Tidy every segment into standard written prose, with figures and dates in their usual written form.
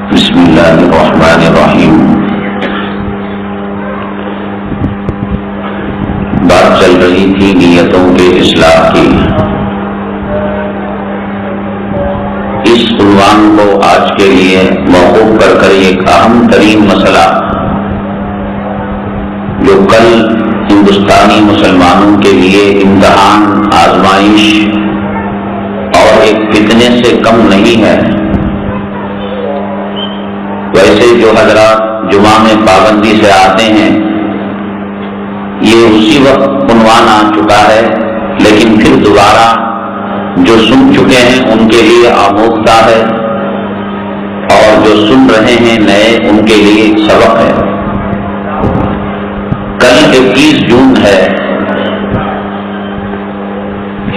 بسم اللہ الرحمن الرحیم۔ بات چل رہی تھی نیتوں کے اصلاح کی۔ اس عنوان کو آج کے لیے موقوف کر کر ایک اہم ترین مسئلہ جو کل ہندوستانی مسلمانوں کے لیے امتحان، آزمائش اور ایک فتنے سے کم نہیں ہے۔ ویسے جو حضرات جمعہ میں پابندی سے آتے ہیں یہ اسی وقت عنوان آ چکا ہے، لیکن پھر دوبارہ جو سن چکے ہیں ان کے لیے آموختہ ہے اور جو سن رہے ہیں نئے ان کے لیے سبق ہے۔ کل 21 جون ہے۔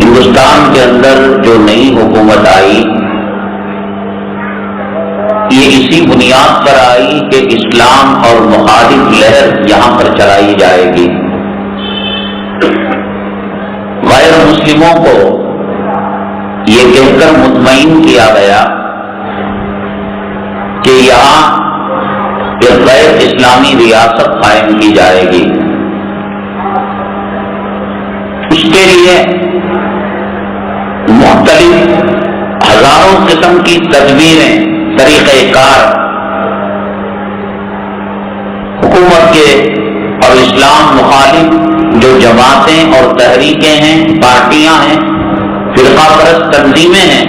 ہندوستان کے اندر جو نئی حکومت آئی یہ اسی بنیاد پر آئی کہ اسلام اور مخالف لہر یہاں پر چلائی جائے گی۔ غیر مسلموں کو یہ کہہ کر مطمئن کیا گیا کہ یہاں ایک غیر اسلامی ریاست قائم کی جائے گی۔ اس کے لیے مختلف ہزاروں قسم کی تدبیریں، طریقہ کار حکومت کے اور اسلام مخالف جو جماعتیں اور تحریکیں ہیں، پارٹیاں ہیں، فرقہ پرست تنظیمیں ہیں،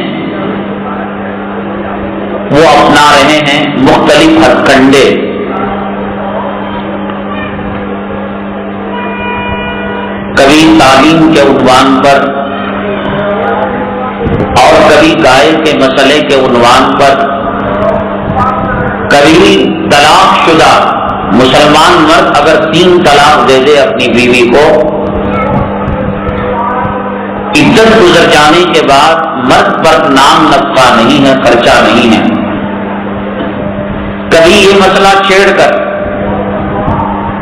وہ اپنا رہے ہیں مختلف ہتھ کنڈے۔ کبھی تعلیم کے عنوان پر اور کبھی گائے کے مسئلے کے عنوان پر، کبھی طلاق شدہ مسلمان مرد اگر 3 طلاق دے دے اپنی بیوی کو، عدت گزر جانے کے بعد مرد پر نام نفقہ نہیں ہے، خرچہ نہیں ہے۔ کبھی یہ مسئلہ چھیڑ کر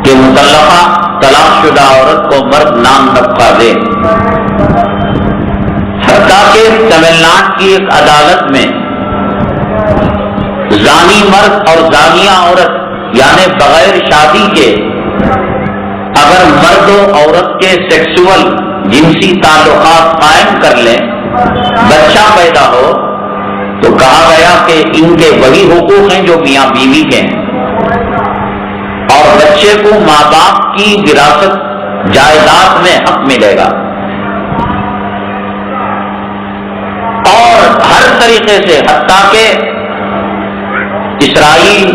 کہ مطلقہ طلاق شدہ عورت کو مرد نام نفقہ دے، حتیٰ کہ تمل ناڈو کی ایک عدالت میں زانی مرد اور زانیہ عورت یعنی بغیر شادی کے اگر مرد و عورت کے سیکسول جنسی تعلقات قائم کر لیں، بچہ پیدا ہو، تو کہا گیا کہ ان کے وہی حقوق ہیں جو میاں بیوی کے ہیں، اور بچے کو ماں باپ کی وراثت جائیداد میں حق ملے گا۔ اور ہر طریقے سے حتیٰ کہ اسرائیل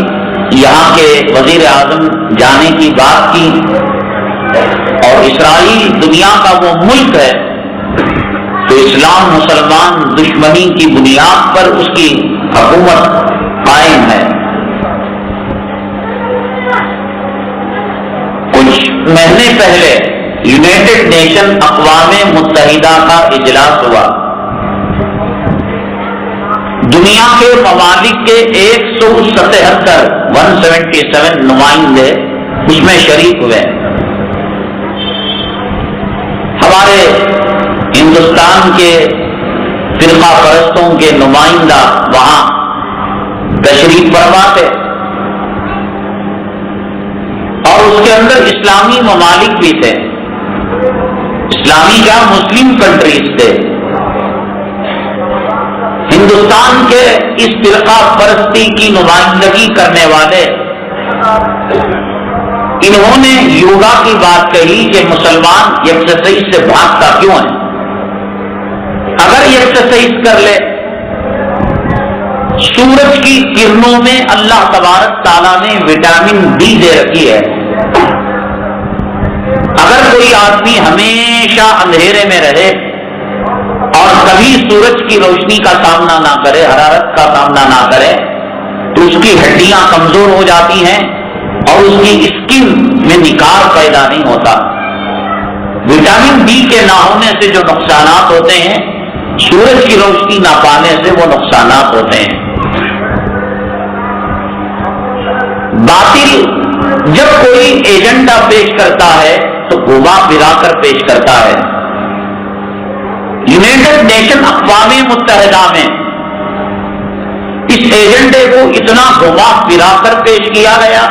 یہاں کے وزیر اعظم جانے کی بات کی، اور اسرائیل دنیا کا وہ ملک ہے تو اسلام مسلمان دشمنی کی بنیاد پر اس کی حکومت قائم ہے۔ کچھ مہینے پہلے یونائٹڈ نیشن اقوام متحدہ کا اجلاس ہوا۔ دنیا کے ممالک کے 177 نمائندے اس میں شریک ہوئے۔ ہمارے ہندوستان کے فرقہ پرستوں کے نمائندہ وہاں تشریف فرما تھے، اور اس کے اندر اسلامی ممالک بھی تھے، اسلامی کیا مسلم کنٹریز تھے۔ ہندوستان کے اس فرقہ پرستی کی نمائندگی کرنے والے انہوں نے یوگا کی بات کہی کہ مسلمان ایکسرسائز سے بھاگتا کیوں ہے؟ اگر ایکسرسائز کر لے، سورج کی کرنوں میں اللہ تبارک تعالیٰ نے وٹامن ڈی دے رکھی ہے۔ اگر کوئی آدمی ہمیشہ اندھیرے میں رہے اور کبھی سورج کی روشنی کا سامنا نہ کرے، حرارت کا سامنا نہ کرے، تو اس کی ہڈیاں کمزور ہو جاتی ہیں اور اس کی اسکن میں نکھار پیدا نہیں ہوتا۔ وٹامن ڈی کے نہ ہونے سے جو نقصانات ہوتے ہیں، سورج کی روشنی نہ پانے سے وہ نقصانات ہوتے ہیں۔ باطل جب کوئی ایجنڈا پیش کرتا ہے تو گھما پھرا کر پیش کرتا ہے۔ یونائٹڈ نیشن اقوام متحدہ میں اس ایجنڈے کو اتنا گھما پھرا کر پیش کیا گیا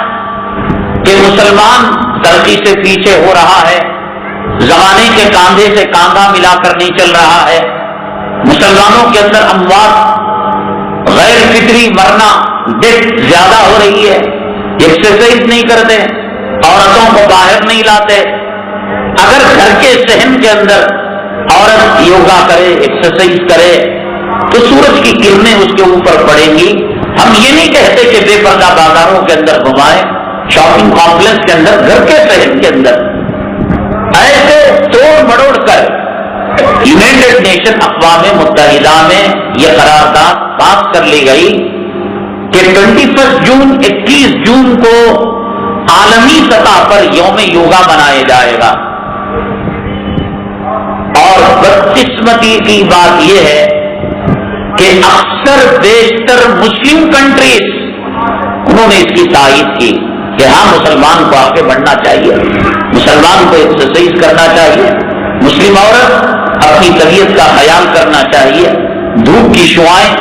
کہ مسلمان ترقی سے پیچھے ہو رہا ہے، زمانے کے کاندھے سے کاندھا ملا کر نہیں چل رہا ہے، مسلمانوں کے اندر اموات غیر فطری مرنا ڈیتھ زیادہ ہو رہی ہے، ایکسرسائز نہیں کرتے، عورتوں کو باہر نہیں لاتے۔ اگر گھر کے صحن کے اندر عورت یوگا کرے، ایکسرسائز کرے تو سورج کی کرنیں اس کے اوپر پڑیں گی۔ ہم یہ نہیں کہتے کہ بے پردہ بازاروں کے اندر گھمائیں، شاپنگ کمپلیکس کے اندر، گھر کے صحن کے اندر ایسے توڑ مڑوڑ کر یونائٹڈ نیشن اقوام متحدہ میں یہ قرارداد پاس کر لی گئی کہ 21 جون 21 جون کو عالمی سطح پر یوم یوگا منایا جائے گا۔ اور بدقسمتی کی بات یہ ہے کہ اکثر بیشتر مسلم کنٹریز انہوں نے اس کی تائید کی کہ ہاں مسلمان کو آگے بڑھنا چاہیے، مسلمان کو ایکسرسائز کرنا چاہیے، مسلم عورت اپنی طبیعت کا خیال کرنا چاہیے، دھوپ کی شعائیں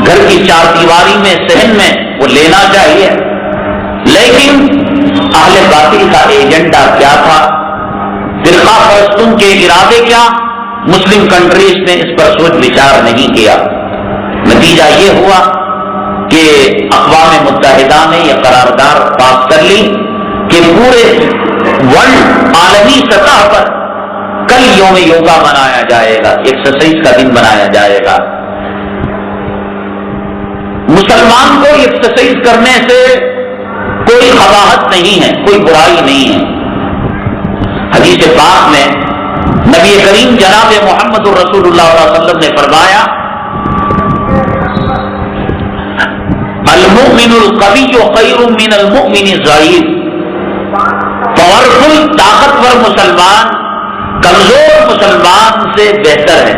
گھر کی چار دیواری میں صحن میں وہ لینا چاہیے۔ لیکن اہل باطل کا ایجنڈا کیا تھا، فرقہ پرستوں کے ارادے کیا، مسلم کنٹریز نے اس پر سوچ وچار نہیں کیا۔ نتیجہ یہ ہوا کہ اقوام متحدہ نے یہ قرارداد پاس کر لی کہ پورے ورلڈ عالمی سطح پر کل یوم یوگا منایا جائے گا، ایکسرسائز کا دن بنایا جائے گا۔ مسلمان کو ایکسرسائز کرنے سے کوئی قباحت نہیں ہے، کوئی برائی نہیں ہے۔ حدیث پاک میں نبی کریم جناب محمد رسول اللہ صلی اللہ علیہ وسلم نے فرمایا المؤمن القوی خیر من المؤمن الضعیف، پاورفل طاقتور مسلمان کمزور مسلمان سے بہتر ہے۔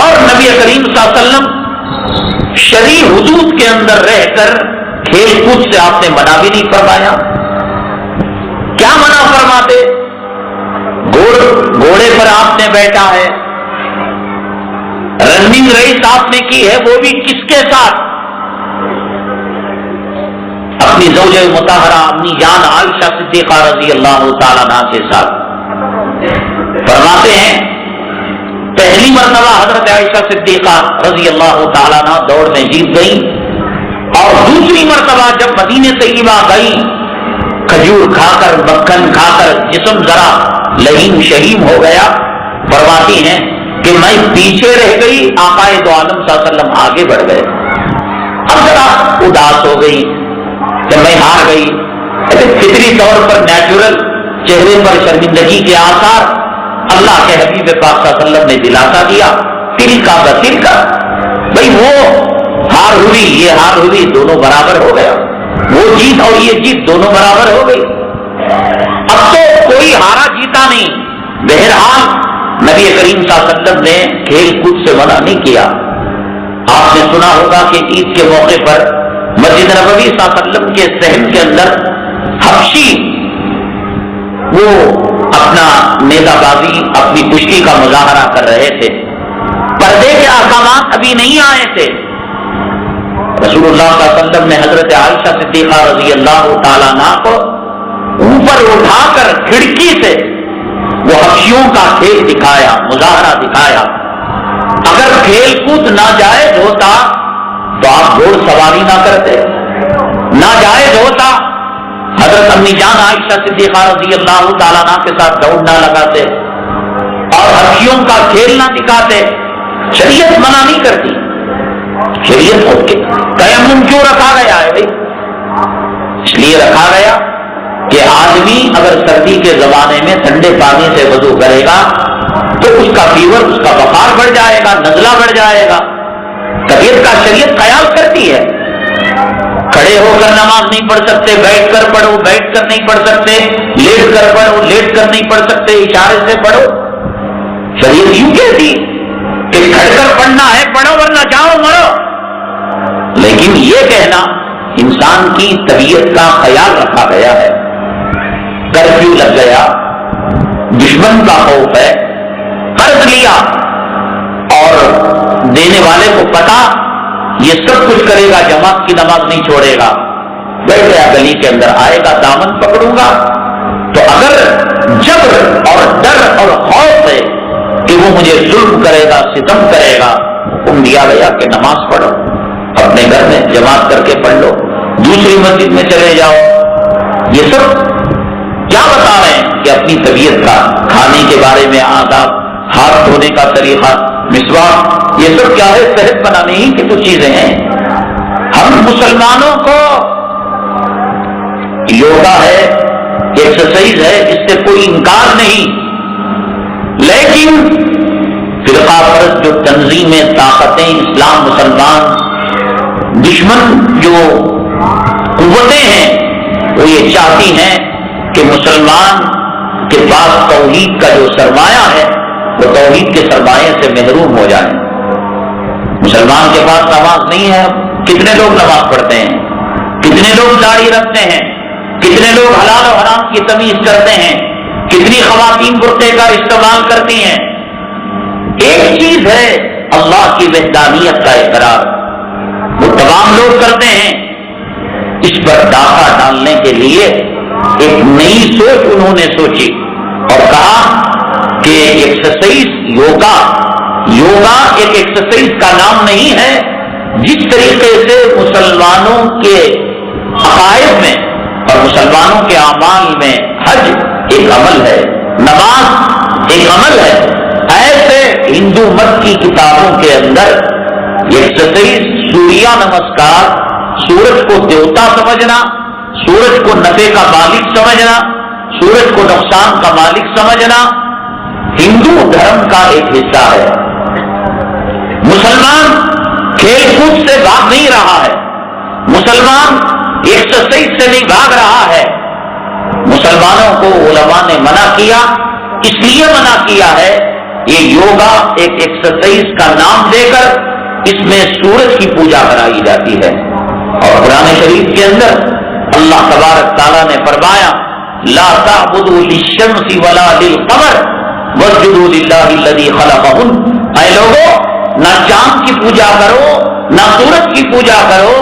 اور نبی کریم صلی اللہ علیہ وسلم شرعی حدود کے اندر رہ کر کھیل کود سے آپ نے منع بھی نہیں فرمایا۔ کیا منع فرماتے؟ گھوڑے پر آپ نے بیٹھا ہے، رننگ ریس آپ نے کی ہے، وہ بھی کس کے ساتھ؟ اپنی زوجہ مطہرہ اپنی جان عائشہ صدیقہ رضی اللہ تعالیٰ عنہا کے ساتھ۔ فرماتے ہیں پہلی مرتبہ حضرت عائشہ صدیقہ رضی اللہ تعالیٰ عنہا دوڑ میں جیت گئی، اور دوسری مرتبہ جب مدینہ طیبہ گئی، کھجور کھا کر مکھن کھا کر جسم ذرا لہیم شہیم ہو گیا، فرماتی ہیں کہ میں پیچھے رہ گئی، آقا دو عالم صلی اللہ علیہ وسلم آگے بڑھ گئے۔ اب ذرا اداس ہو گئی کہ میں ہار گئی، فطری طور پر نیچرل چہرے پر شرمندگی کے آثار اللہ کے حبیب پاک صلی اللہ علیہ وسلم نے دلاسا دیا، تلکا بتلکا، بھائی وہ ہار ہوئی یہ ہار ہوئی، دونوں برابر ہو گیا، وہ جیت اور یہ جیت دونوں برابر ہو گئی۔ اب تو کوئی ہارا جیتا نہیں۔ بہرحال نبی کریم صلی اللہ علیہ وسلم نے کھیل کود سے منع نہیں کیا۔ آپ نے سنا ہوگا کہ عید کے موقع پر مسجد نبوی صلی اللہ علیہ وسلم کے صحن کے اندر حبشی وہ اپنا نیزہ بازی اپنی کشتی کا مظاہرہ کر رہے تھے، پردے کے احکامات ابھی نہیں آئے تھے۔ رسول اللہ صلی اللہ علیہ وسلم نے حضرت عائشہ صدیقہ رضی اللہ تعالیٰ عنہا کو اوپر اٹھا کر کھڑکی سے وہ حبشیوں کا کھیل دکھایا، مظاہرہ دکھایا۔ اگر کھیل کود ناجائز ہوتا تو آپ گھوڑ سواری نہ کرتے، ناجائز ہوتا حضرت امی جان عائشہ صدیقہ رضی اللہ تعالیٰ عنہ کے ساتھ دوڑ نہ لگاتے اور حبشیوں کا کھیل نہ دکھاتے۔ شریعت منع نہیں کرتی، شریعت خود کے تیمم کیوں رکھا گیا ہے بھائی؟ اس لیے رکھا گیا کہ آدمی اگر سردی کے زمانے میں ٹھنڈے پانی سے وضو کرے گا تو اس کا فیور، اس کا بخار بڑھ جائے گا، نزلہ بڑھ جائے گا۔ طبیعت کا شریعت خیال کرتی ہے۔ کھڑے ہو کر نماز نہیں پڑھ سکتے، بیٹھ کر پڑھو، بیٹھ کر نہیں پڑھ سکتے، لیٹ کر پڑھو، لیٹ کر نہیں پڑھ سکتے، اشارے سے پڑھو۔ شریعت یوں کہتی کہ کھڑ کر پڑھنا ہے پڑھو، ورنہ جاؤ مرو۔ لیکن یہ کہنا انسان کی طبیعت کا خیال رکھا گیا ہے، کرفیو لگ گیا، دشمن کا خوف ہے، قرض لیا اور دینے والے کو پتا یہ سب کچھ کرے گا، جماعت کی نماز نہیں چھوڑے گا، بیٹھ گیا گلی کے اندر، آئے گا دامن پکڑوں گا. تو اگر جبر اور ڈر اور خوف ہے کہ وہ مجھے ظلم کرے گا، ستم کرے گا، حکم دیا گیا کہ نماز پڑھو، اپنے گھر میں جماعت کر کے پڑھ لو، دوسری مسجد میں چلے جاؤ. یہ سب کیا بتا رہے ہیں کہ اپنی طبیعت کا، کھانے کے بارے میں آداب، ہاتھ دھونے کا طریقہ، مسواک، یہ سب کیا ہے؟ صحت بنانے ہی کی تو چیزیں ہیں. ہم مسلمانوں کو یوگا ہے، ایکسرسائز ہے، اس سے کوئی انکار نہیں، لیکن فرقہ پرست جو تنظیمیں، طاقتیں، اسلام مسلمان دشمن جو قوتیں ہیں، وہ یہ چاہتی ہیں کہ مسلمان کے پاس توحید کا جو سرمایہ ہے وہ توحید کے سرمایے سے محروم ہو جائے. مسلمان کے پاس نماز نہیں ہے. کتنے لوگ نماز پڑھتے ہیں، کتنے لوگ داڑھی رکھتے ہیں، کتنے لوگ حلال و حرام کی تمیز کرتے ہیں، کتنی خواتین برقعے کا استعمال کرتی ہیں. ایک چیز ہے اللہ کی وحدانیت کا اقرار، وہ تمام لوگ کرتے ہیں. اس پر ڈاکہ ڈالنے کے لیے ایک نئی سوچ انہوں نے سوچی اور کہا کہ ایکسرسائز یوگا ایک ایکسرسائز کا نام نہیں ہے. جس طریقے سے مسلمانوں کے عقائد میں اور مسلمانوں کے اعمال میں حج ایک عمل ہے، نماز ایک عمل ہے، ایسے ہندو مت کی کتابوں کے اندر ایکسرسائز، سوریہ نمسکار، سورج کو دیوتا سمجھنا، سورج کو نفع کا مالک سمجھنا، سورج کو نقصان کا مالک سمجھنا ہندو دھرم کا ایک حصہ ہے. مسلمان کھیل کود سے بھاگ نہیں رہا ہے، مسلمان ایکسرسائز سے نہیں بھاگ رہا ہے. مسلمانوں کو علماء نے منع کیا، اس لیے منع کیا ہے یہ یوگا ایک ایکسرسائز کا نام دے کر اس میں سورج کی پوجا کرائی جاتی ہے. اور قرآن شریف کے اندر اللہ تبارک تعالیٰ نے فرمایا لا تعبدوا للشمس ولا للقمر واسجدوا للہ الذی خلقہن. اے لوگوں، نہ چاند کی پوجا کرو نہ سورج کی پوجا کرو،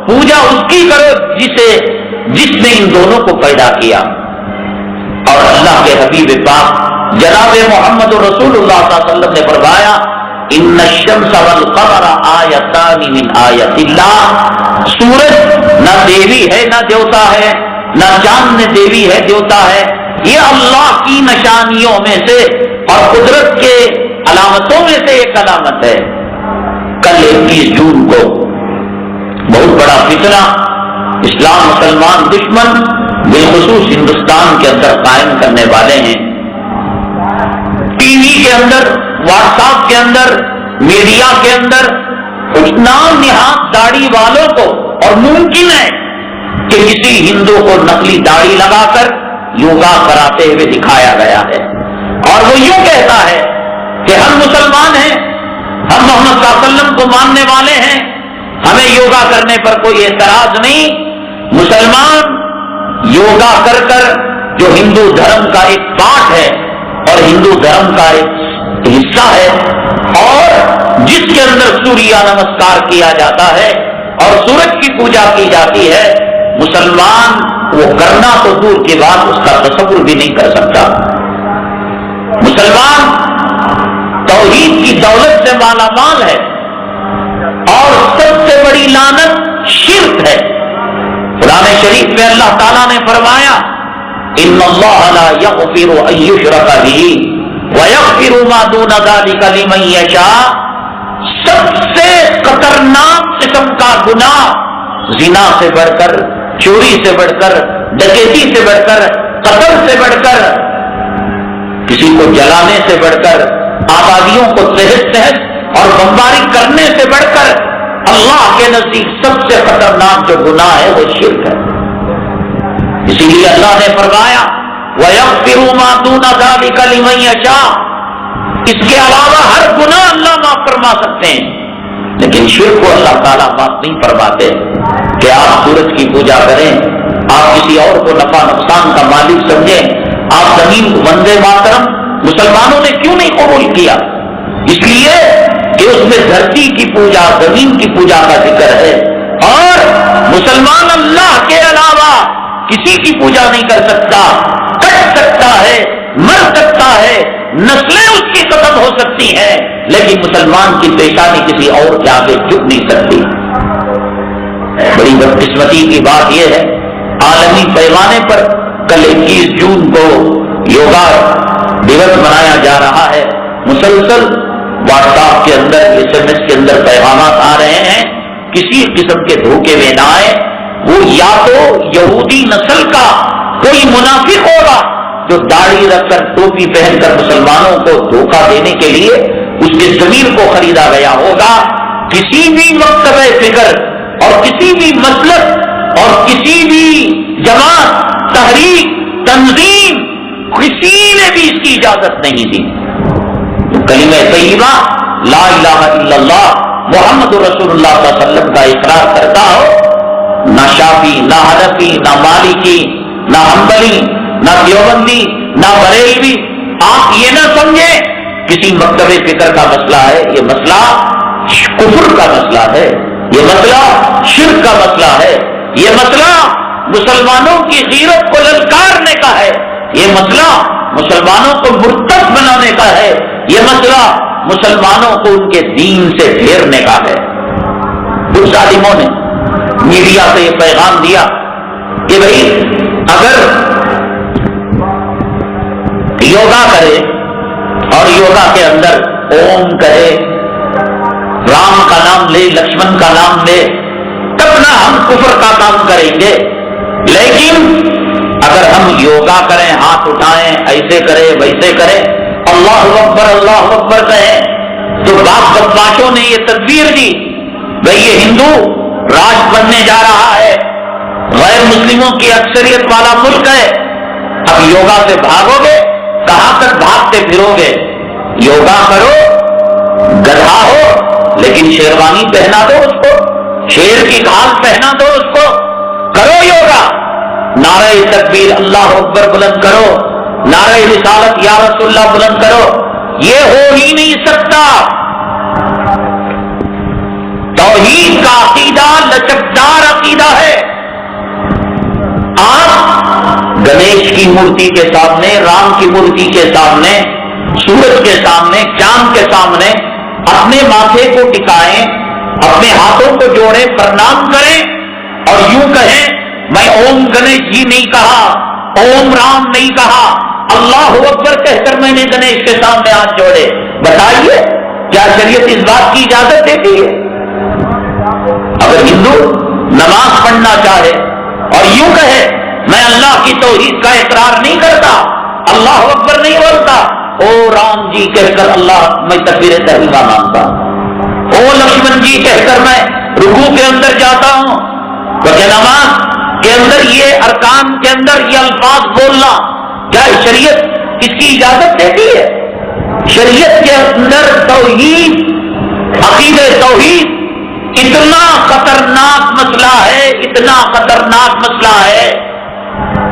پوجا اس کی کرو جس نے ان دونوں کو پیدا کیا. اور اللہ کے حبیب پاک جناب محمد رسول اللہ صلی اللہ علیہ وسلم نے فرمایا ان الشمس والقمر آیتان من آیات اللہ. سورج نہ دیوی ہے نہ دیوتا ہے، نہ چاند نہ دیوی ہے دیوتا ہے، یہ اللہ کی نشانیوں میں سے اور قدرت کے علامتوں میں سے ایک علامت ہے. کل 21 جون کو بہت بڑا فتنہ اسلام مسلمان دشمن بالخصوص ہندوستان کے اندر قائم کرنے والے ہیں. ٹی وی کے اندر، واٹس ایپ کے اندر، میڈیا کے اندر کچھ نام نہاد داڑھی والوں کو، اور ممکن ہے کہ کسی ہندو کو نقلی داڑھی لگا کر یوگا کراتے ہوئے دکھایا گیا ہے، اور وہ یوں کہتا ہے کہ ہم مسلمان ہیں، ہم محمد صلی اللہ علیہ وسلم کو ماننے والے ہیں، ہمیں یوگا کرنے پر کوئی اعتراض نہیں. مسلمان یوگا کر جو ہندو دھرم کا ایک پارٹ ہے اور ہندو دھرم کا ایک حصہ ہے، اور جس کے اندر سوریہ نمسکار کیا جاتا ہے اور سورج کی پوجا کی جاتی ہے، مسلمان وہ کرنا تو دور کی بات اس کا تصور بھی نہیں کر سکتا. مسلمان توحید کی دولت سے مالا مال ہے، اور سب سے بڑی لعنت شرک ہے. قرآن شریف میں اللہ تعالیٰ نے فرمایا ان اللہ لا یغفر ان یشرک بہ ویغفر ما دون ذلک لمن یشاء. سب سے خطرناک قسم کا گناہ زنا سے بڑھ کر، چوری سے بڑھ کر، ڈکیتی سے بڑھ کر، قتل سے بڑھ کر، کسی کو جلانے سے بڑھ کر، آبادیوں کو تہس نہس اور بمباری کرنے سے بڑھ کر اللہ کے نزدیک سب سے خطرناک جو گناہ ہے وہ شرک ہے. اسی لیے اللہ نے فرمایا وَيَغْفِرُ مَا دُونَ ذَلِكَ لِمَن يَشَاءُ. اس کے علاوہ ہر گناہ اللہ معاف فرما سکتے ہیں، لیکن شرک کو اللہ تعالیٰ معاف نہیں فرماتے. کہ آپ سورج کی پوجا کریں، آپ کسی اور کو نفع نقصان کا مالک سمجھیں، آپ زمین کو وندے ماترم مسلمانوں نے کیوں نہیں قبول کیا؟ اس لیے کہ اس میں دھرتی کی پوجا، زمین کی پوجا کا ذکر ہے، اور مسلمان اللہ کے علاوہ کسی کی پوجا نہیں کر سکتا، کٹ سکتا ہے، مر سکتا ہے، نسلیں اس کی ختم ہو سکتی ہیں، لیکن مسلمان کی پیشانی کسی اور کے آگے جھک نہیں سکتی۔ بڑی بدقسمتی کی بات یہ ہے، عالمی پیمانے پر کل 21 جون کو یوگا دیوس منایا جا رہا ہے، مسلسل واٹس ایپ کے اندر، SMS کے اندر پیغامات آ رہے ہیں، کسی قسم کے دھوکے میں نہ آئے۔ وہ یا تو یہودی نسل کا کوئی منافق ہوگا جو داڑھی رکھ کر ٹوپی پہن کر مسلمانوں کو دھوکہ دینے کے لیے اس کے ضمیر کو خریدا گیا ہوگا، کسی بھی مکتبہ فکر اور کسی بھی مسلک اور کسی بھی جماعت، تحریک، تنظیم، کسی نے بھی اس کی اجازت نہیں دی۔ تو کلمہ طیبہ لا الہ الا اللہ محمد رسول اللہ صلی اللہ علیہ وسلم کا اقرار کرتا ہو، نہ شافی، نہ حنفی، نہ مالکی، نہ حنبلی، نہ دیوبندی، نہ بریلوی، آپ یہ نہ سمجھیں کسی مکتبہ فکر کا مسئلہ ہے، یہ مسئلہ کفر کا مسئلہ ہے، یہ مسئلہ شرک کا مسئلہ ہے، یہ مسئلہ مسلمانوں کی غیرت کو للکارنے کا ہے، یہ مسئلہ مسلمانوں کو مرتد بنانے کا ہے، یہ مسئلہ مسلمانوں کو ان کے دین سے پھیرنے کا ہے۔ کچھ ظالموں نے میڈیا سے یہ پیغام دیا کہ بھئی اگر یوگا کرے اور یوگا کے اندر اوم کہے، رام کا نام لے، لکشمن کا نام لے، تب نہ ہم کفر کا کام کریں گے، لیکن اگر ہم یوگا کریں، ہاتھ اٹھائیں، ایسے کریں ویسے کریں، اللہ اکبر کہیں، تو باپ بدماشوں نے یہ تدبیر دی بھئی یہ ہندو راج بننے جا رہا ہے، غیر مسلموں کی اکثریت والا ملک ہے، اب یوگا سے بھاگو گے، کہاں تک بھاگتے پھرو گے؟ یوگا کرو، گدھا ہو لیکن شیروانی پہنا دو اس کو، شیر کی کھال پہنا دو اس کو، کرو یوگا، نعرہ تکبیر اللہ اکبر بلند کرو، نعرہ رسالت یا رسول اللہ بلند کرو، یہ ہو ہی نہیں سکتا۔ توحید کا عقیدہ لچکدار عقیدہ ہے۔ آپ گنیش کی مورتی کے سامنے، رام کی مورتی کے سامنے، سورج کے سامنے، چاند کے سامنے اپنے ماتھے کو ٹکائیں، اپنے ہاتھوں کو جوڑیں، پرنام کریں اور یوں کہیں میں اوم گنیش جی نہیں کہا، اوم رام نہیں کہا، اللہ اکبر کہہ کر میں نے گنیش کے سامنے ہاتھ جوڑے۔ بتائیے کیا شریعت اس بات کی اجازت دیتی ہے؟ اگر ہندو نماز پڑھنا چاہے اور یوں کہے میں اللہ کی توحید کا اقرار نہیں کرتا، اللہ اکبر نہیں بولتا، او رام جی کہہ کر اللہ میں تکبیر تحریمہ مانتا، او لکشمن جی کہہ کر میں رکوع کے اندر جاتا ہوں، تو کیا نماز کے اندر یہ ارکان کے اندر یہ الفاظ بولنا کیا شریعت اس کی اجازت دیتی ہے؟ شریعت کے اندر توحید، عقیدہ توحید اتنا خطرناک مسئلہ ہے، اتنا خطرناک مسئلہ ہے،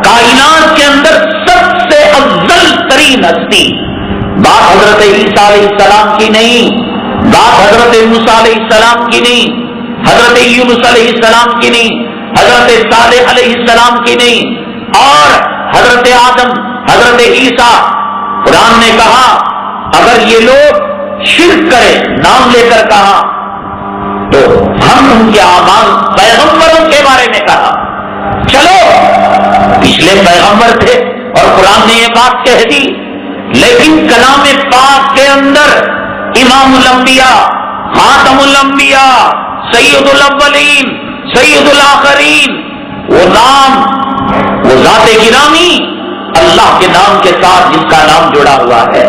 کائنات کے اندر سب سے افضل ترین ہستی، بات حضرت عیسیٰ علیہ السلام کی نہیں، بات حضرت موسیٰ علیہ السلام کی نہیں، حضرت یونس علیہ السلام کی نہیں، حضرت صالح علیہ السلام کی نہیں، اور حضرت آدم، حضرت عیسیٰ۔ قرآن نے کہا اگر یہ لوگ شرک کریں، نام لے کر کہا، تو ہم ان کے اعمال پیغمبروں کے بارے میں کہا، چلو پچھلے پیغمبر تھے اور قرآن نے یہ بات کہہ دی، لیکن کلام پاک کے اندر امام الانبیاء، خاتم الانبیاء، سید الاولین، سید الآخرین، وہ نام، وہ ذات گرامی اللہ کے نام کے ساتھ جس کا نام جڑا ہوا ہے،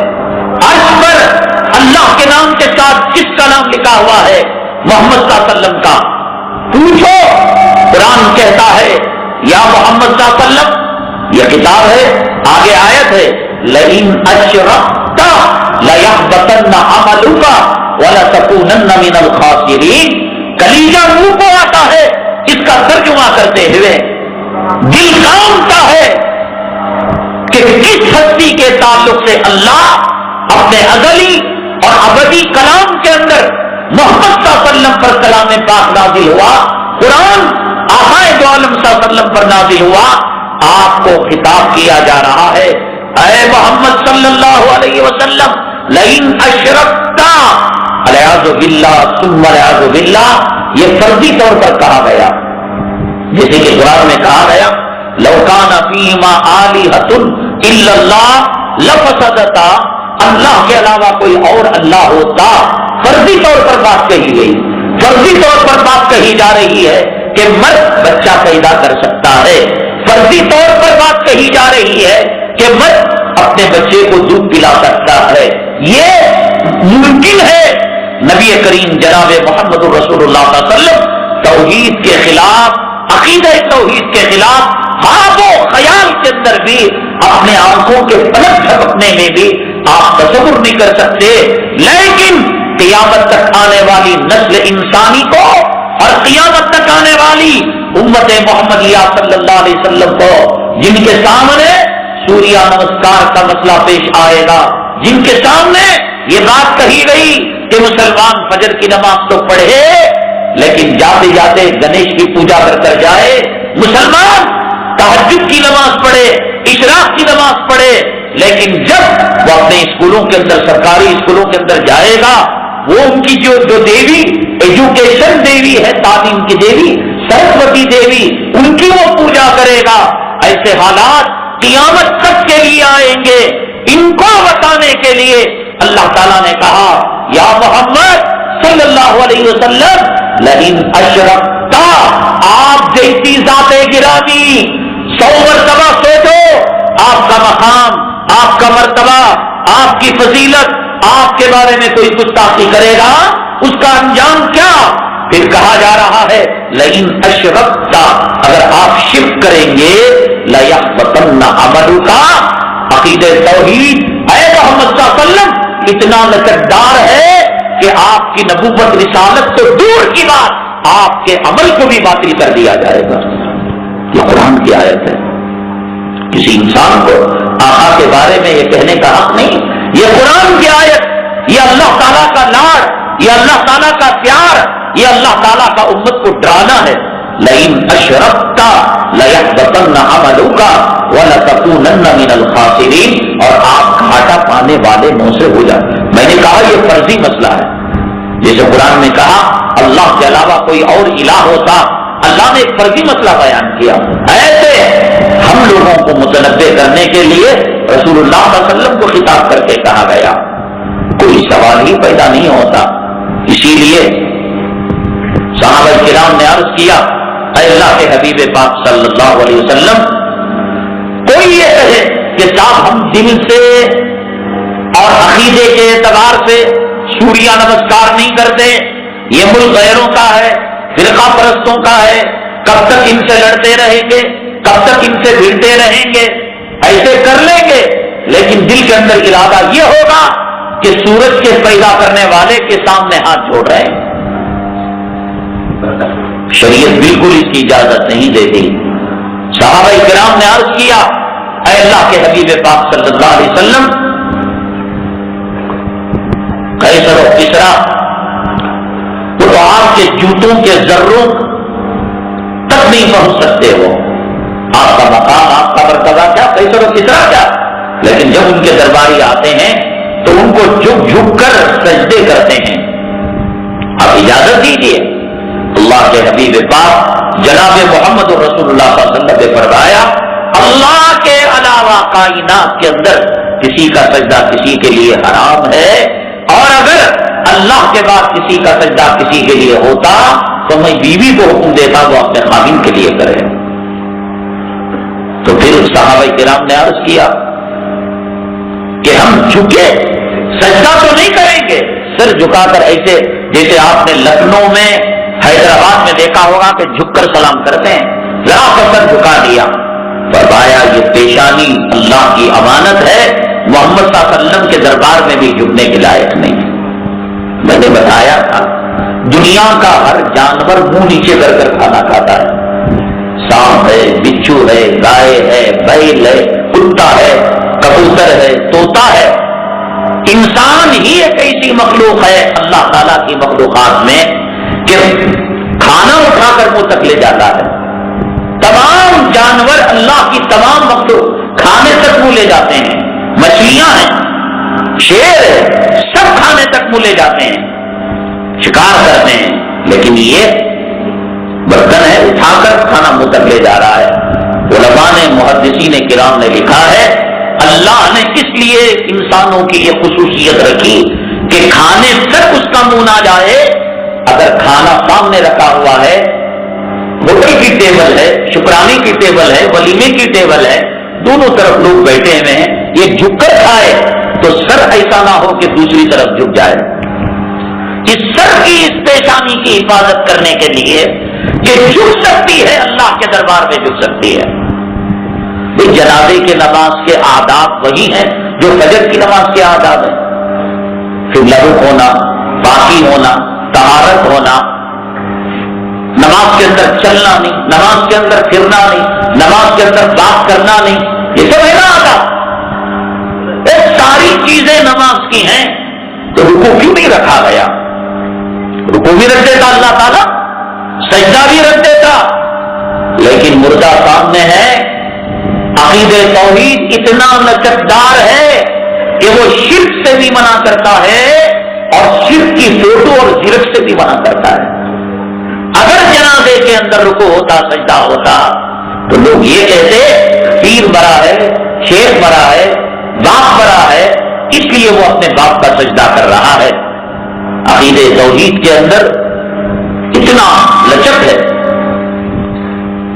عرش پر اللہ کے نام کے ساتھ جس کا نام لکھا ہوا ہے محمد صلی اللہ علیہ وسلم کا، پوچھو قرآن کہتا ہے یا محمد صلی اللہ علیہ وسلم، یہ کتاب ہے، آگے آیت ہے لئن اشرکت لیحبطن عملک ولتکونن من الخاسرین۔ کلیجہ منہ کو آتا ہے اس کا ترجمہ کرتے ہوئے، دل کامتا ہے کہ کس ہستی کے تعلق سے اللہ اپنے ازلی اور ابدی کلام کے اندر محمد صلی اللہ علیہ وسلم پر کلام پاک نازل ہوا، قرآن آقا دو عالم صلی اللہ علیہ وسلم پر نازل ہوا، آپ کو خطاب کیا جا رہا ہے، اے محمد صلی اللہ علیہ وسلم، لئن اشرکت والعیاذ باللہ ثم والعیاذ باللہ، یہ فرضی طور پر کہا گیا، جیسے کہ قرآن میں کہا گیا لو کان فیہما آلہۃ الا اللہ لفسدتا، اللہ کے علاوہ کوئی اور اللہ ہوتا، فرضی طور پر بات کہی گئی، فرضی طور پر بات کہی جا رہی ہے کہ مرد بچہ پیدا کر سکتا ہے، فرضی طور پر بات کہی جا رہی ہے کہ مرد اپنے بچے کو دودھ پلا سکتا ہے، یہ ممکن ہے۔ نبی کریم جناب محمد رسول اللہ صلی اللہ علیہ وسلم توحید کے خلاف، عقیدہ توحید کے خلاف خواب و خیال کے اندر بھی، اپنے آنکھوں کے پلک جھپکنے میں بھی آپ تصور نہیں کر سکتے، لیکن قیامت تک آنے والی نسل انسانی کو اور قیامت تک آنے والی امت محمدیہ صلی اللہ علیہ وسلم کو، جن کے سامنے سوریہ نمسکار کا مسئلہ پیش آئے گا، جن کے سامنے یہ بات کہی گئی کہ مسلمان فجر کی نماز تو پڑھے لیکن جاتے جاتے گنیش کی پوجا کر جائے، مسلمان تہجد کی نماز پڑھے، اشراق کی نماز پڑھے، لیکن جب وہ اپنے اسکولوں کے اندر، سرکاری اسکولوں کے اندر جائے گا، وہ ان کی جو دیوی، ایجوکیشن دیوی ہے، تعلیم کی دیوی سرسوتی دیوی، ان کی وہ پوجا کرے گا۔ ایسے حالات قیامت تک کے لیے آئیں گے، ان کو بتانے کے لیے اللہ تعالیٰ نے کہا یا محمد صلی اللہ علیہ وسلم لئن اشرکت، آپ جیسی ذات گرامی 100 مرتبہ سوچو، آپ کا مقام، آپ کا مرتبہ، آپ کی فضیلت، آپ کے بارے میں کوئی گستاخی کرے گا، اس کا انجام کیا؟ پھر کہا جا رہا ہے لئن اشرکت، اگر آپ شرک کریں گے لیحبطن عملک، عقیدہ توحید اے محمد صلی اللہ علیہ وسلم اتنا لچکدار ہے کہ آپ کی نبوت رسالت تو دور کی بات، آپ کے عمل کو بھی باطل کر دیا جائے گا۔ یہ قرآن کی آیت ہے، کسی انسان کو آقا کے بارے میں یہ کہنے کا حق نہیں، یہ قرآن کی آیت، یہ اللہ تعالیٰ کا لاڑ، یہ اللہ تعالیٰ کا پیار، یہ اللہ تعالیٰ کا امت کو ڈرانا ہے۔ لئن اشرکت لیحبطن عملک ولتکونن من الخاسرین، اور آپ گھاٹا پانے والے میں سے ہو جائے۔ میں نے کہا یہ فرضی مسئلہ ہے، جیسے قرآن نے کہا اللہ کے علاوہ کوئی اور الہ ہوتا، اللہ نے ایک فرضی مسئلہ بیان کیا، ایسے ہم لوگوں کو متنبہ کرنے کے لیے رسول اللہ صلی اللہ علیہ وسلم کو خطاب کر کے کہا گیا، کوئی سوال ہی پیدا نہیں ہوتا۔ اسی لیے صحابہ کرام نے عرض کیا اے اللہ کے حبیب پاک صلی اللہ علیہ وسلم، کوئی یہ کہے کہ صاحب ہم دل سے اور عقیدے کے اعتبار سے سوریہ نمسکار نہیں کرتے، یہ ملک غیروں کا ہے، فرقہ پرستوں کا ہے، کب تک ان سے لڑتے رہیں گے، کب تک ان سے بھڑتے رہیں گے، ایسے کر لیں گے، لیکن دل کے اندر ارادہ یہ ہوگا کہ سورج کے پیدا کرنے والے کے سامنے ہاتھ جوڑ رہے ہیں۔ شریعت بالکل اس کی اجازت نہیں دیتی۔ صحابہ کرام نے عرض کیا اے اللہ کے حبیب پاک صلی اللہ علیہ وسلم، قیصر و کسریٰ تو آپ کے جوتوں کے ذروں تک نہیں پہنچ سکتے ہو، آپ کا مقام، آپ کا مرتبہ کیا، قیصر و کسریٰ کیا، لیکن جب ان کے درباری آتے ہیں تو ان کو جھک جھک کر سجدے کرتے ہیں۔ آپ اجازت دیجیے۔ اللہ کے حبیب پاک جناب محمد رسول اللہ صلی اللہ علیہ وسلم نے فرمایا اللہ کے علاوہ کائنات کے اندر کسی کا سجدہ کسی کے لیے حرام ہے، اور اگر اللہ کے بعد کسی کا سجدہ کسی کے لیے ہوتا تو میں بیوی کو حکم دیتا وہ اپنے خاوند کے لیے کرے۔ تو پھر صحابہ کرام نے عرض کیا کہ ہم جھکے، سجدہ تو نہیں کریں گے، سر جھکا کر ایسے جیسے آپ نے لکھنؤ میں، حیدرآباد میں دیکھا ہوگا کہ جھک کر سلام کرتے ہیں، ذرا سر جھکا دیا۔ فرمایا یہ پیشانی اللہ کی امانت ہے، محمد صلی اللہ علیہ وسلم کے دربار میں بھی جھکنے کے لائق نہیں۔ میں نے بتایا تھا دنیا کا ہر جانور منہ نیچے کر کر کھانا کھاتا ہے، سانپ ہے، بچھو ہے، گائے ہے، بیل ہے، کتا ہے، کبوتر ہے، طوطا ہے، انسان ہی ایک ایسی مخلوق ہے اللہ تعالیٰ کی مخلوقات میں کہ کھانا اٹھا کر منہ تک لے جاتا ہے. تمام جانور اللہ کی تمام مخلوق کھانے تک منہ لے جاتے ہیں. مچھلیاں ہیں، شیر ہے، سب کھانے تک منہ لے جاتے ہیں، شکار کرتے ہیں. لیکن یہ برتن ہے، اٹھا کر کھانا منہ تک لے جا رہا ہے. علماء نے، محدثین کرام نے لکھا ہے اللہ نے اس لیے انسانوں کی یہ خصوصیت رکھی کہ کھانے تک اس کا منہ نہ جائے. اگر کھانا سامنے رکھا ہوا ہے، ہوٹل کی ٹیبل ہے، شکرانے کی ٹیبل ہے، ولیمے کی ٹیبل ہے، دونوں طرف لوگ بیٹھے ہوئے ہیں، یہ جھک کر کھائے تو سر ایسا نہ ہو کہ دوسری طرف جھک جائے. اس سر کی، اس پیشانی کی حفاظت کرنے کے لیے کہ جھک سکتی ہے، اللہ کے دربار میں جھک سکتی ہے. جنازے کے نماز کے آداب وہی ہیں جو فجر کی نماز کے آداب ہیں. پھر لہو ہونا، پاکی ہونا، طہارت ہونا، نماز کے اندر چلنا نہیں، نماز کے اندر پھرنا نہیں، نماز کے اندر بات کرنا نہیں، یہ سب ہے نا آداب. یہ ساری چیزیں نماز کی ہیں. تو رکوع کیوں نہیں رکھا گیا؟ رکوع بھی رکھ دیتا اللہ تعالیٰ، سجدہ بھی رکھ دیتا. لیکن مردہ سامنے ہے. عقید توحید اتنا لچکدار ہے کہ وہ شرک سے بھی منع کرتا ہے اور شرک کی فوٹو اور زرف سے بھی منع کرتا ہے. اگر جنازے کے اندر رکوع ہوتا، سجدہ ہوتا تو لوگ یہ کہتے پیر مرا ہے، شیخ مرا ہے، باپ مرا ہے، اس لیے وہ اپنے باپ کا سجدہ کر رہا ہے. عقید توحید کے اندر اتنا لچک ہے.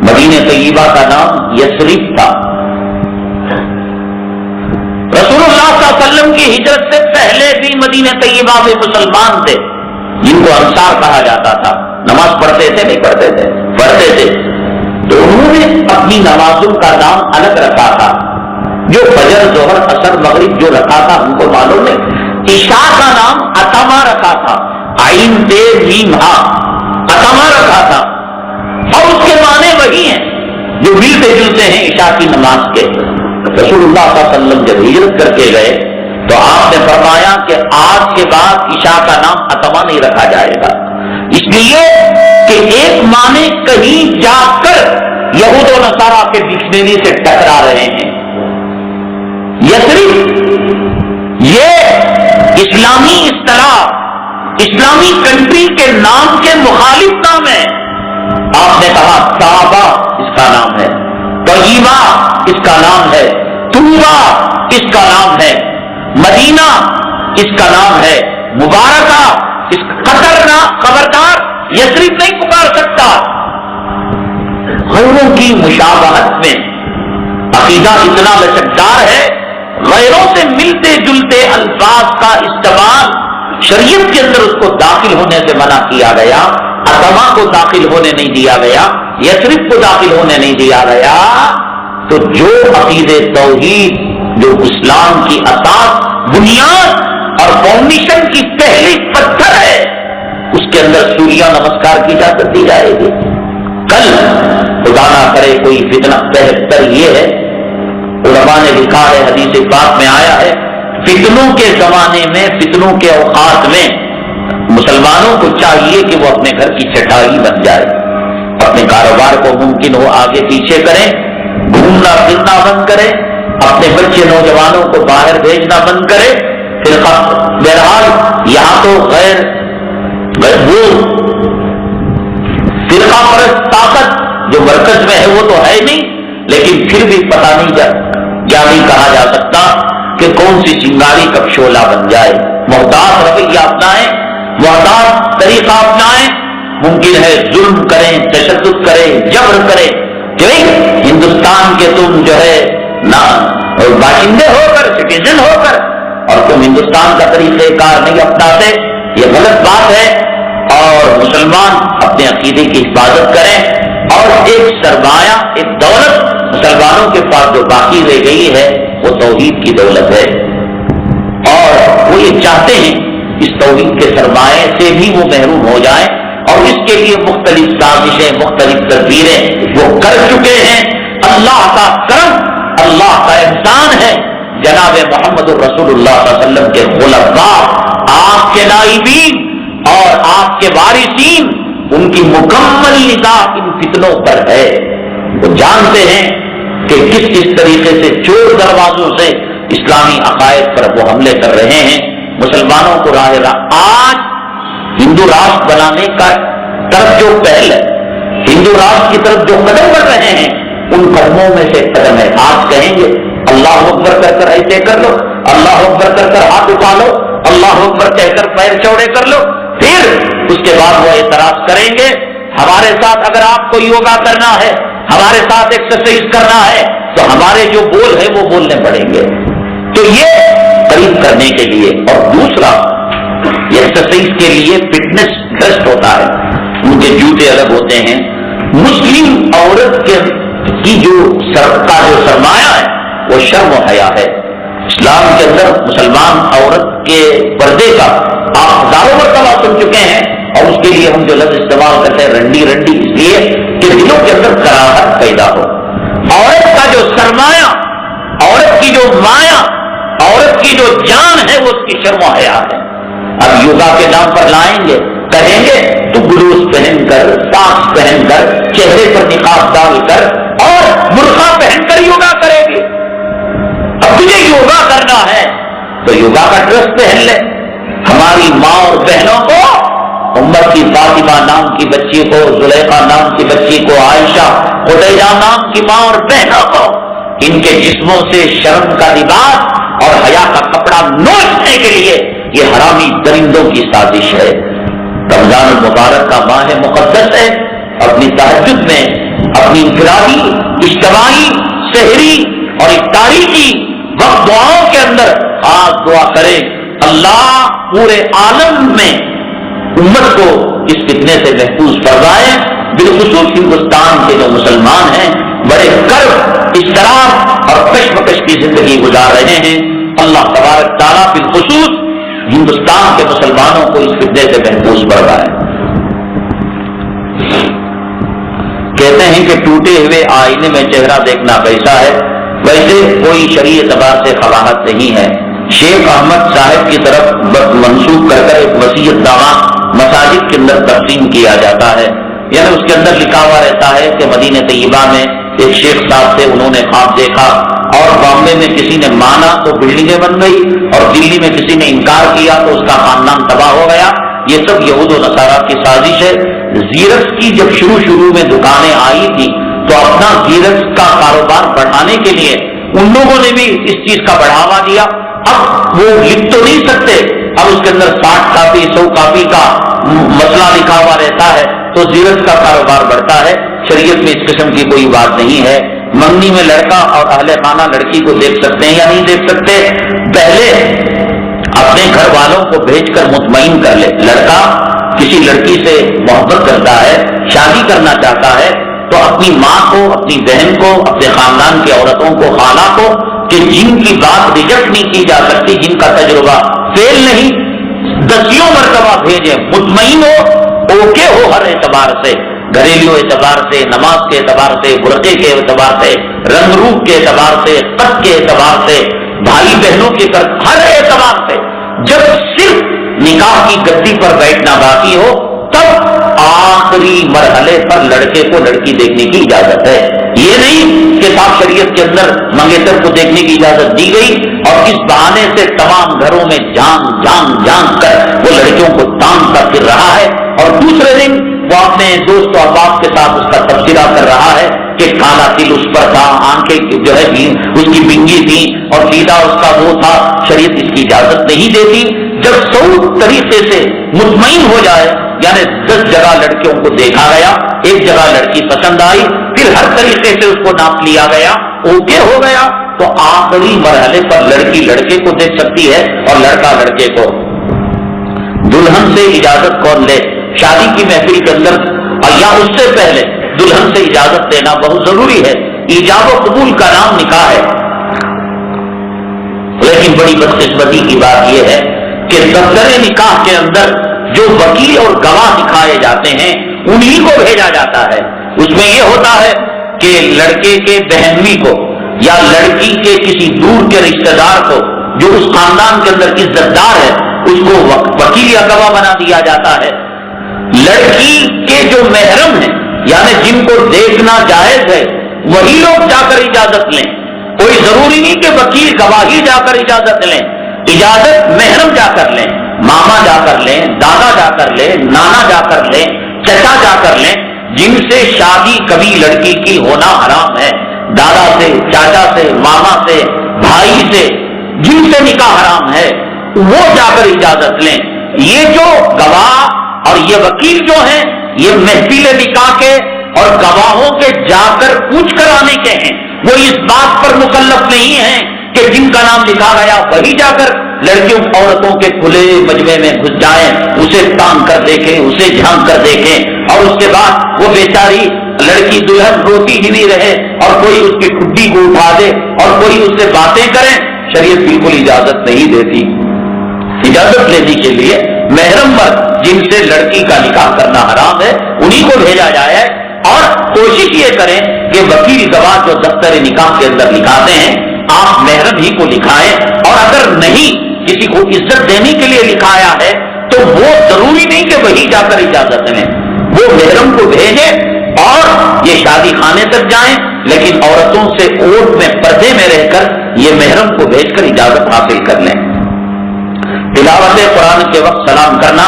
مدینہ طیبہ کا نام یثرب تھا. رسول اللہ صلی اللہ علیہ وسلم کی ہجرت سے پہلے بھی مدینہ طیبہ میں مسلمان تھے جن کو انصار کہا جاتا تھا. نماز پڑھتے تھے نہیں پڑھتے تھے؟ پڑھتے تھے. تو انہوں نے اپنی نمازوں کا نام الگ رکھا تھا. جو فجر، ظہر، عصر، مغرب جو رکھا تھا ان کو معلوم ہے. عشاء کا نام اتما رکھا تھا، عین تے میم ہا، اتما رکھا تھا. اور اس کے معنی وہی ہیں جو ملتے جلتے ہیں عشاء کی نماز کے. رسول اللہ صلی اللہ علیہ وسلم جب ہجرت کر کے گئے تو آپ نے فرمایا کہ آج کے بعد عشاء کا نام اتما نہیں رکھا جائے گا، اس لیے کہ ایک معنی کہیں جا کر یہود و نصارہ کے ڈکشنری سے ٹکرا رہے ہیں. یثرب یہ اسلامی اصطلاح، اسلامی کنٹری کے نام کے مخالف نام ہے. آپ نے کہا صحابہ اس کا نام ہے، طیبہ اس کا نام ہے، طوبہ اس کا نام ہے، مدینہ اس کا نام ہے، مبارکہ اس قطر خبردار یثرب نہیں پکار سکتا. غیروں کی مشابہت میں عقیدہ اتنا لچکدار ہے، غیروں سے ملتے جلتے الفاظ کا استعمال شریعت کے اندر اس کو داخل ہونے سے منع کیا گیا. اتما کو داخل ہونے نہیں دیا گیا، یثرب کو داخل ہونے نہیں دیا گیا. تو جو عقید توحید، جو اسلام کی اساس، بنیاد اور فاؤنڈیشن کی پہلی پتھر ہے، اس کے اندر سوریہ نمسکار کی اجازت دی جائے گی. کل خدا نہ کرے کوئی فتنہ. بہتر یہ ہے، علماء نے لکھا ہے، حدیث پاک میں آیا ہے، فتنوں کے زمانے میں، فتنوں کے اوقات میں مسلمانوں کو چاہیے کہ وہ اپنے گھر کی چٹائی بن جائے، اپنے کاروبار کو ممکن ہو آگے پیچھے کریں، گھومنا پھرنا بند کریں، اپنے بچے نوجوانوں کو باہر بھیجنا بند کریں. بہرحال یہاں تو غیر وہ فرقہ پرست طاقت جو مرکز میں ہے وہ تو ہے نہیں، لیکن پھر بھی پتہ نہیں کیا نہیں کہا جا سکتا کہ کون سی چنگاری کب شعلہ بن جائے. محتاط رویہ اپنائیں، محتاط طریقہ اپنائیں. ممکن ہے ظلم کریں، تشدد کریں، جبر کریں کہ ہندوستان کے تم جو ہے نا باشندے ہو کر، سٹیزن ہو کر، اور تم ہندوستان کا طریقہ کار نہیں اپناتے، یہ غلط بات ہے. اور مسلمان اپنے عقیدے کی حفاظت کریں. اور ایک سرمایہ، ایک دولت مسلمانوں کے پاس جو باقی رہ گئی ہے وہ توحید کی دولت ہے، اور وہ یہ چاہتے ہیں اس توحید کے سرمایہ سے بھی وہ محروم ہو جائیں، اور اس کے لیے مختلف سازشیں، مختلف تدبیریں وہ کر چکے ہیں. اللہ کا کرم، اللہ کا احسان ہے جناب محمد رسول اللہ صلی اللہ علیہ وسلم کے خلفاء، آپ کے نائبین اور آپ کے وارثین، ان کی مکمل نگاہ ان فتنوں پر ہے۔ وہ جانتے ہیں کہ کس طریقے سے چور دروازوں سے اسلامی عقائد پر وہ حملے کر رہے ہیں، مسلمانوں کو آج ہندو راشٹر بنانے کا طرف جو پہل ہے، ہندو راشٹر کی طرف جو قدم بڑھ رہے ہیں، ان قدموں میں سے قدم ہے آج کہیں گے اللہ اکبر کر کر ایسے کر لو، اللہ اکبر کر کر ہاتھ اٹھا لو، اللہ اکبر کہہ کر پیر چوڑے کر لو، پھر اس کے بعد وہ اعتراض کریں گے ہمارے ساتھ اگر آپ کو یوگا کرنا ہے، ہمارے ساتھ ایکسرسائز کرنا ہے تو ہمارے جو بول ہے وہ بولنے پڑیں گے۔ تو یہ قریب کرنے کے لیے، اور دوسرا ایکسرسائز کے لیے فٹنس ٹیسٹ ہوتا ہے، ان کے جوتے الگ ہوتے ہیں۔ مسلم عورت کی جو سرمایہ ہے وہ شرم و حیا ہے۔ اسلام کے اندر مسلمان عورت کے پردے کا آپ ہزاروں مرتبہ سن چکے ہیں، اور اس کے لیے ہم جو لفظ استعمال کرتے ہیں رنڈی رنڈی، اس لیے کہ دلوں کے اندر کراہت پیدا ہو۔ عورت کا جو سرمایہ، عورت کی جو مایا، عورت کی جو جان ہے وہ اس کی شرم و حیا ہے۔ اب یوگا کے نام پر لائیں گے، کہیں گے تو بلوز پہن کر، ساکس پہن کر، چہرے پر نقاب ڈال کر اور برقع پہن کر یوگا کرے گی۔ اب تجھے یوگا کرنا ہے تو یوگا کا ڈریس پہن لے۔ ہماری ماں اور بہنوں کو، امت کی فاطمہ نام کی بچی کو، زلیخا نام کی بچی کو، عائشہ خدیجہ نام کی ماں اور بہنوں کو، ان کے جسموں سے شرم کا لباس اور حیا کا کپڑا نوچنے کے لیے یہ حرامی درندوں کی سازش ہے۔ رمضان المبارک کا ماہ مقدس ہے، اپنی تہجد میں، اپنی انفرادی، اجتماعی، سحری اور افطاری کی وقت دعاؤں کے اندر خاص دعا کریں، اللہ پورے عالم میں امت کو اس فتنے سے محفوظ فرمائے۔ بالخصوص ہندوستان کے جو مسلمان ہیں بڑے کرب، اضطراب اور کشمکش کی زندگی گزار رہے ہیں، اللہ تبارک تعالیٰ بالخصوص ہندوستان کے مسلمانوں کو اس فتنے سے محفوظ فرمائے۔ کہتے ہیں کہ ٹوٹے ہوئے آئینے میں چہرہ دیکھنا کیسا ہے؟ ویسے کوئی شرعی اعتبار سے قباحت نہیں ہے۔ شیخ احمد صاحب کی طرف منسوخ کر کر ایک وصیت نامہ مساجد کے اندر تقسیم کیا جاتا ہے، یعنی اس کے اندر لکھا ہوا رہتا ہے کہ مدینہ طیبہ میں ایک شیخ صاحب سے انہوں نے خواب دیکھا، اور بامبے میں کسی نے مانا تو بلڈنگیں بن گئی، اور دلی میں کسی نے انکار کیا تو اس کا خاندان تباہ ہو گیا۔ یہ سب یہود و نصارہ کی سازش ہے۔ زیرکس کی جب شروع میں دکانیں آئی تھی تو اپنا زیرکس کا کاروبار بڑھانے کے لیے ان لوگوں نے بھی اس چیز کا بڑھاوا دیا۔ اب وہ لکھ تو نہیں سکتے، اب اس کے اندر 60 کاپی 100 کاپی کا مسئلہ لکھا ہوا رہتا ہے تو زیرکس کا کاروبار بڑھتا ہے۔ شریعت میں اس قسم کی کوئی بات نہیں ہے۔ منگنی میں لڑکا اور اہل خانہ لڑکی کو دیکھ سکتے ہیں یا نہیں دیکھ سکتے؟ پہلے اپنے گھر والوں کو بھیج کر مطمئن کر لے۔ لڑکا کسی لڑکی سے محبت کرتا ہے، شادی کرنا چاہتا ہے، تو اپنی ماں کو، اپنی بہن کو، اپنے خاندان کی عورتوں کو، خالہ کو، کہ جن کی بات ریجیکٹ نہیں کی جا سکتی، جن کا تجربہ فیل نہیں، 10 مرتبہ بھیجیں، مطمئن ہو، اوکے ہو ہر اعتبار سے، گھریلو اعتبار سے، نماز کے اعتبار سے، برقعے کے اعتبار سے، رنگ روپ کے اعتبار سے، خط کے اعتبار سے، بھائی بہنوں کے ہر اعتبار سے۔ جب صرف نکاح کی گدی پر بیٹھنا باقی ہو تب آخری مرحلے پر لڑکے کو لڑکی دیکھنے کی اجازت ہے۔ یہ نہیں کہ صاحب شریعت کے اندر منگیتر کو دیکھنے کی اجازت دی گئی اور اس بہانے سے تمام گھروں میں جان کر وہ لڑکیوں کو تانتا پھر رہا ہے، اور دوسرے دن وہ اپنے دوست و احباب کے ساتھ اس کا تبصرہ کر رہا ہے کہ کالا تل اس پر تھا، آنکھیں جو ہے اس کی بنگی تھی اور سیدھا اس کا وہ تھا۔ شریعت اس کی اجازت نہیں دیتی۔ جب 100 طریقے سے مطمئن ہو جائے، یعنی 10 جگہ لڑکیوں کو دیکھا گیا، ایک جگہ لڑکی پسند آئی، پھر ہر طریقے سے اس کو ناپ لیا گیا، اوکے ہو گیا، تو آخری مرحلے پر لڑکی لڑکے کو دیکھ سکتی ہے اور لڑکا لڑکے کو۔ دلہن سے اجازت کون لے؟ شادی کی محفل کے اندر یا اس سے پہلے دلہن سے اجازت لینا بہت ضروری ہے۔ ایجاب و قبول کا نام نکاح ہے، لیکن بڑی بدقسمتی کی بات یہ ہے کہ دفتر نکاح کے اندر جو وکیل اور گواہ دکھائے جاتے ہیں انہی کو بھیجا جاتا ہے۔ اس میں یہ ہوتا ہے کہ لڑکے کے بہنوئی کو یا لڑکی کے کسی دور کے رشتہ دار کو جو اس خاندان کے اندر عزت دار ہے اس کو وکیل یا گواہ بنا دیا جاتا ہے۔ لڑکی کے جو محرم ہیں یعنی جن کو دیکھنا جائز ہے وہی لوگ جا کر اجازت لیں، کوئی ضروری نہیں کہ وکیل گواہی جا کر اجازت لیں، اجازت محرم جا کر لیں، ماما جا کر لیں، دادا جا کر لیں، نانا جا کر لیں، چچا جا کر لیں، جن سے شادی کبھی لڑکی کی ہونا حرام ہے، دادا سے، چاچا سے، ماما سے، بھائی سے، جن سے نکاح حرام ہے وہ جا کر اجازت لیں۔ یہ جو گواہ اور یہ وکیل جو ہیں یہ محفل نکاح کے اور گواہوں کے جا کر پوچھ کر آنے کے ہیں، وہ اس بات پر مکلف نہیں ہیں کہ جن کا نام لکھا گیا وہی جا کر لڑکیوں عورتوں کے کھلے مجمع میں گھس جائیں، اسے تان کر دیکھیں، اسے جھانک کر دیکھیں، اور اس کے بعد وہ بیچاری لڑکی دلہن روتی ہی نہیں رہے اور کوئی اس کی ٹھڈی کو اٹھا دے اور کوئی اس سے باتیں کریں۔ شریعت بالکل اجازت نہیں دیتی۔ اجازت لینے کے لیے محرم پر جن سے لڑکی کا نکاح کرنا حرام ہے انہی کو بھیجا جائے، اور کوشش یہ کریں کہ وکیل گواہ جو دفتر نکاح کے اندر لکھاتے ہیں آپ محرم ہی کو لکھائیں، اور اگر نہیں کسی کو عزت دینے کے لیے لکھایا ہے تو وہ ضروری نہیں کہ وہی جا کر اجازت لیں، وہ محرم کو بھیجیں اور یہ شادی خانے تک جائیں، لیکن عورتوں سے اوٹ میں پردے میں رہ کر یہ محرم کو بھیج کر اجازت حاصل کر لیں۔ تلاوت قرآن کے وقت سلام کرنا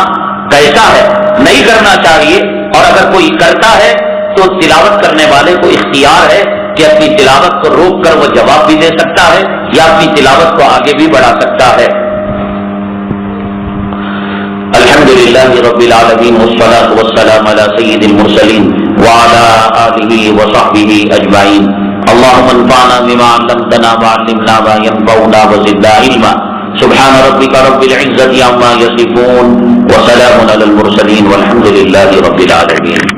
کیسا ہے؟ نہیں کرنا چاہیے، اور اگر کوئی کرتا ہے تو تلاوت کرنے والے کو اختیار ہے کہ اپنی تلاوت کو روک کر وہ جواب بھی دے سکتا ہے یا اپنی تلاوت کو آگے بھی بڑھا سکتا ہے۔ الحمدللہ رب العالمین والصلاة والسلام علی سید المرسلین وعلی آلہ وصحبہ اجمعین۔ اللہم انفعنا بما علمتنا وعلمنا ما ينفعنا وزدنا علما۔ سبحان ربک رب العزة عما یصفون وسلام علی المرسلین والحمد للہ رب العالمین۔